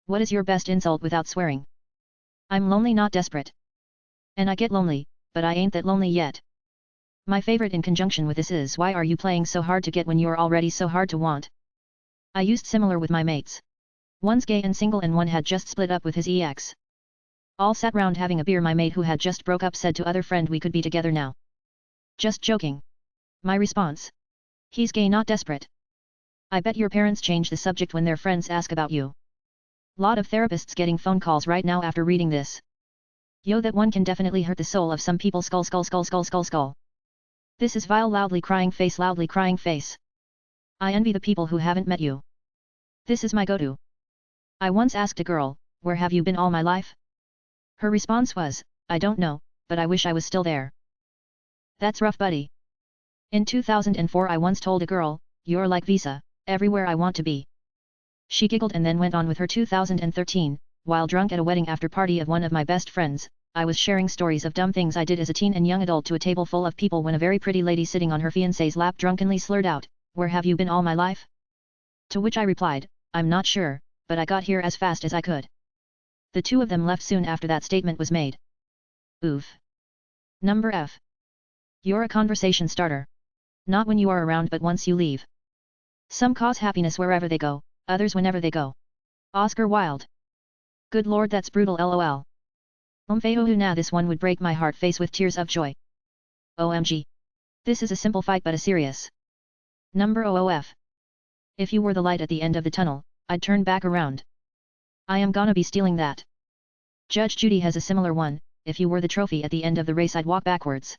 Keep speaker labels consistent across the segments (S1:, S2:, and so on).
S1: What is your best insult without swearing? I'm lonely, not desperate. And I get lonely, but I ain't that lonely yet. My favorite in conjunction with this is, why are you playing so hard to get when you're already so hard to want? I used similar with my mates. One's gay and single and one had just split up with his ex. All sat round having a beer. My mate who had just broke up said to other friend, we could be together now. Just joking. My response. He's gay, not desperate. I bet your parents change the subject when their friends ask about you. Lot of therapists getting phone calls right now after reading this. Yo, that one can definitely hurt the soul of some people. Skull skull skull skull skull skull. This is vile. Loudly crying face, loudly crying face. I envy the people who haven't met you. This is my go-to. I once asked a girl, where have you been all my life? Her response was, I don't know, but I wish I was still there. That's rough, buddy. In 2004 I once told a girl, you're like Visa, everywhere I want to be. She giggled and then went on with her. 2013, while drunk at a wedding after party of one of my best friends, I was sharing stories of dumb things I did as a teen and young adult to a table full of people when a very pretty lady sitting on her fiancé's lap drunkenly slurred out, where have you been all my life? To which I replied, I'm not sure, but I got here as fast as I could. The two of them left soon after that statement was made. Oof. Number F. You're a conversation starter. Not when you are around, but once you leave. Some cause happiness wherever they go, others whenever they go. Oscar Wilde. Good lord, that's brutal, lol. Nah, this one would break my heart. Face with tears of joy. OMG. This is a simple fight but a serious. Number OOF. If you were the light at the end of the tunnel, I'd turn back around. I am gonna be stealing that. Judge Judy has a similar one, if you were the trophy at the end of the race I'd walk backwards.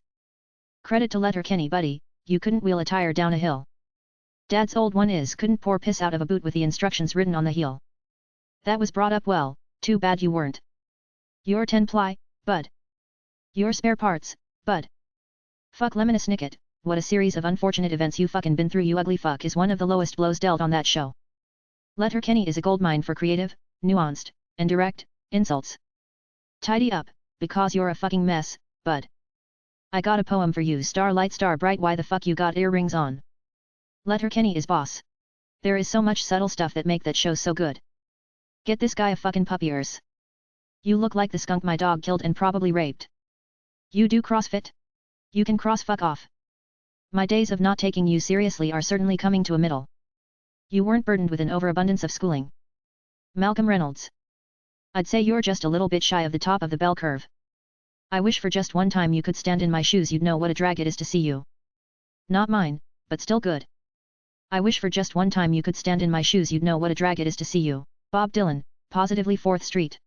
S1: Credit to Letterkenny, buddy, you couldn't wheel a tire down a hill. Dad's old one is, couldn't pour piss out of a boot with the instructions written on the heel. That was brought up well, too bad you weren't. You're 10-ply, bud. Your spare parts, bud. Fuck Lemon Snicket, what a series of unfortunate events you fucking been through, you ugly fuck, is one of the lowest blows dealt on that show. Letterkenny is a goldmine for creative, nuanced, and direct insults. Tidy up, because you're a fucking mess, bud. I got a poem for you. Starlight star bright, why the fuck you got earrings on? Letterkenny is boss. There is so much subtle stuff that make that show so good. Get this guy a fucking puppy ears. You look like the skunk my dog killed and probably raped. You do CrossFit? You can cross fuck off. My days of not taking you seriously are certainly coming to a middle. You weren't burdened with an overabundance of schooling. Malcolm Reynolds. I'd say you're just a little bit shy of the top of the bell curve. I wish for just one time you could stand in my shoes, you'd know what a drag it is to see you. Not mine, but still good. I wish for just one time you could stand in my shoes, you'd know what a drag it is to see you. Bob Dylan, positively 4th Street.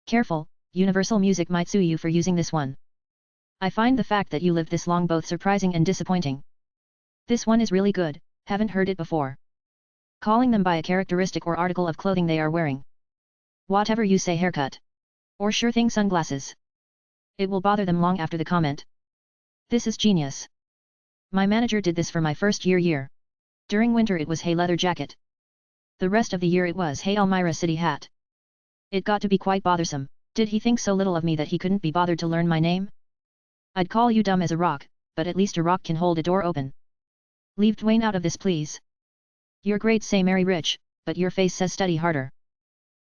S1: Careful, Universal Music might sue you for using this one. I find the fact that you lived this long both surprising and disappointing. This one is really good, haven't heard it before. Calling them by a characteristic or article of clothing they are wearing. Whatever you say, haircut. Or sure thing, sunglasses. It will bother them long after the comment. This is genius. My manager did this for my first year. During winter it was hey leather jacket. The rest of the year it was hey Elmira City hat. It got to be quite bothersome. Did he think so little of me that he couldn't be bothered to learn my name? I'd call you dumb as a rock, but at least a rock can hold a door open. Leave Dwayne out of this, please. Your grades say marry rich, but your face says study harder.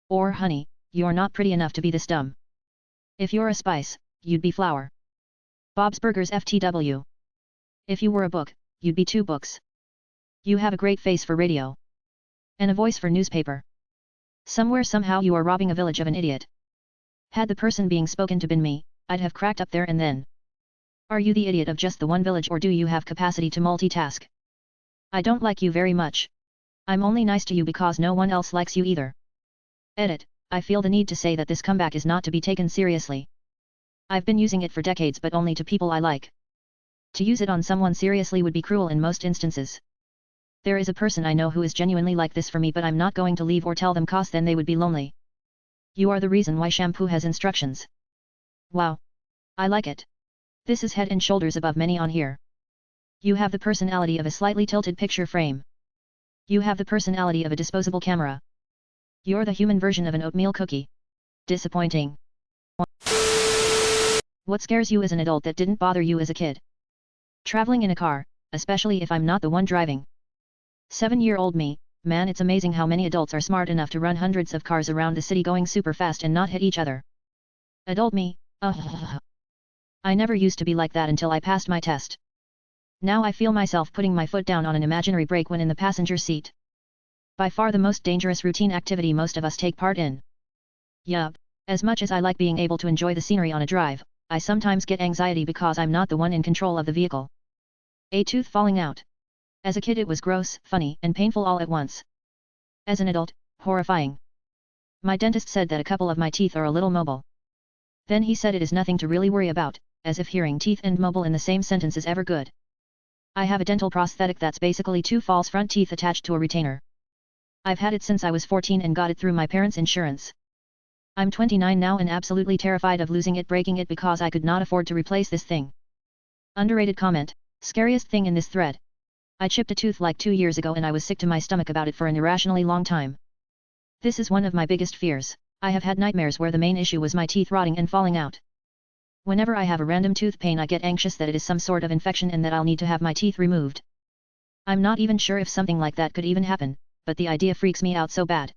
S1: Or honey, you're not pretty enough to be this dumb. If you're a spice, you'd be flour. Bob's Burgers FTW. If you were a book, you'd be 2 books. You have a great face for radio. And a voice for newspaper. Somewhere somehow you are robbing a village of an idiot. Had the person being spoken to been me, I'd have cracked up there and then. Are you the idiot of just the one village, or do you have capacity to multitask? I don't like you very much. I'm only nice to you because no one else likes you either. Edit, I feel the need to say that this comeback is not to be taken seriously. I've been using it for decades, but only to people I like. To use it on someone seriously would be cruel in most instances. There is a person I know who is genuinely like this for me, but I'm not going to leave or tell them, cause then they would be lonely. You are the reason why shampoo has instructions. Wow. I like it. This is head and shoulders above many on here. You have the personality of a slightly tilted picture frame. You have the personality of a disposable camera. You're the human version of an oatmeal cookie. Disappointing. What scares you as an adult that didn't bother you as a kid? Traveling in a car, especially if I'm not the one driving. 7-year-old me, Man, it's amazing how many adults are smart enough to run hundreds of cars around the city going super fast and not hit each other. Adult me, I never used to be like that until I passed my test. Now I feel myself putting my foot down on an imaginary brake when in the passenger seat. By far the most dangerous routine activity most of us take part in. Yup, as much as I like being able to enjoy the scenery on a drive, I sometimes get anxiety because I'm not the one in control of the vehicle. A tooth falling out. As a kid it was gross, funny, and painful all at once. As an adult, horrifying. My dentist said that a couple of my teeth are a little mobile. Then he said it is nothing to really worry about, as if hearing teeth and mobile in the same sentence is ever good. I have a dental prosthetic that's basically two false front teeth attached to a retainer. I've had it since I was 14 and got it through my parents' insurance. I'm 29 now and absolutely terrified of losing it, breaking it, because I could not afford to replace this thing. Underrated comment, scariest thing in this thread. I chipped a tooth like 2 years ago and I was sick to my stomach about it for an irrationally long time. This is one of my biggest fears. I have had nightmares where the main issue was my teeth rotting and falling out. Whenever I have a random tooth pain I get anxious that it is some sort of infection and that I'll need to have my teeth removed. I'm not even sure if something like that could even happen, but the idea freaks me out so bad.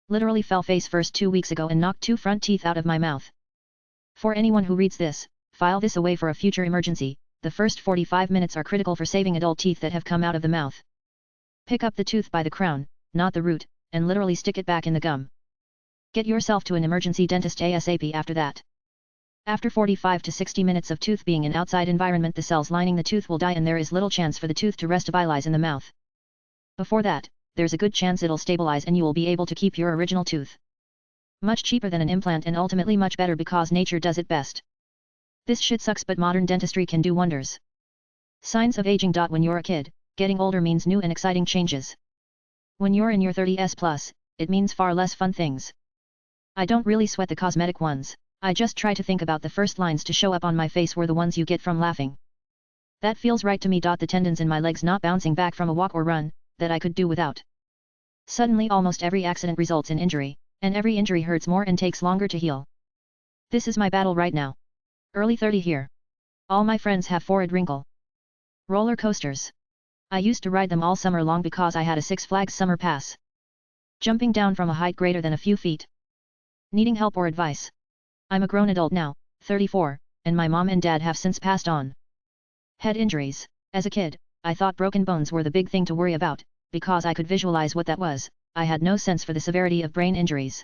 S1: Literally fell face first 2 weeks ago and knocked 2 front teeth out of my mouth. For anyone who reads this, file this away for a future emergency. The first 45 minutes are critical for saving adult teeth that have come out of the mouth. Pick up the tooth by the crown, not the root, and literally stick it back in the gum. Get yourself to an emergency dentist ASAP after that. After 45 to 60 minutes of tooth being in outside environment, the cells lining the tooth will die and there is little chance for the tooth to restabilize in the mouth. Before that, there's a good chance it'll stabilize and you will be able to keep your original tooth. Much cheaper than an implant and ultimately much better because nature does it best. This shit sucks, but modern dentistry can do wonders. Signs of aging. When you're a kid, getting older means new and exciting changes. When you're in your 30s plus, it means far less fun things. I don't really sweat the cosmetic ones. I just try to think about the first lines to show up on my face were the ones you get from laughing. That feels right to me. The tendons in my legs not bouncing back from a walk or run, that I could do without. Suddenly almost every accident results in injury, and every injury hurts more and takes longer to heal. This is my battle right now. Early 30 here. All my friends have forehead wrinkle. Roller coasters. I used to ride them all summer long because I had a Six Flags summer pass. Jumping down from a height greater than a few feet. Needing help or advice. I'm a grown adult now, 34, and my mom and dad have since passed on. Head injuries. As a kid, I thought broken bones were the big thing to worry about, because I could visualize what that was. I had no sense for the severity of brain injuries.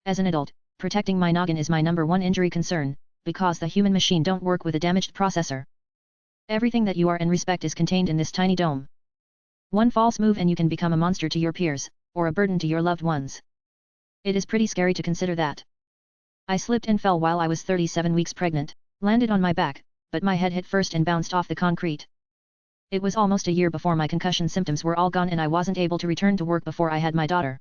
S1: As an adult, protecting my noggin is my #1 injury concern, because the human machine don't work with a damaged processor. Everything that you are and respect is contained in this tiny dome. One false move and you can become a monster to your peers, or a burden to your loved ones. It is pretty scary to consider that. I slipped and fell while I was 37 weeks pregnant, landed on my back, but my head hit first and bounced off the concrete. It was almost a year before my concussion symptoms were all gone and I wasn't able to return to work before I had my daughter.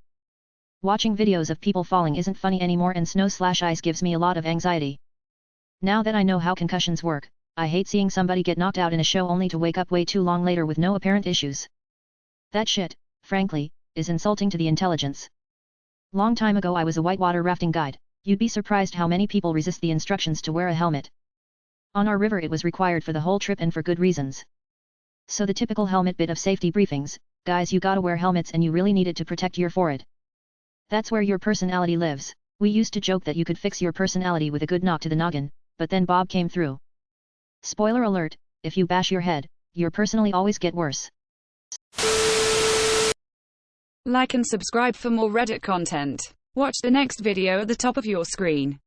S1: Watching videos of people falling isn't funny anymore and snow/ice gives me a lot of anxiety. Now that I know how concussions work, I hate seeing somebody get knocked out in a show only to wake up way too long later with no apparent issues. That shit, frankly, is insulting to the intelligence. Long time ago I was a whitewater rafting guide. You'd be surprised how many people resist the instructions to wear a helmet. On our river it was required for the whole trip and for good reasons. So the typical helmet bit of safety briefings, guys, you gotta wear helmets and you really need it to protect your forehead. That's where your personality lives. We used to joke that you could fix your personality with a good knock to the noggin, but then Bob came through. Spoiler alert, if you bash your head, your personally always get worse.
S2: Like and subscribe for more Reddit content. Watch the next video at the top of your screen.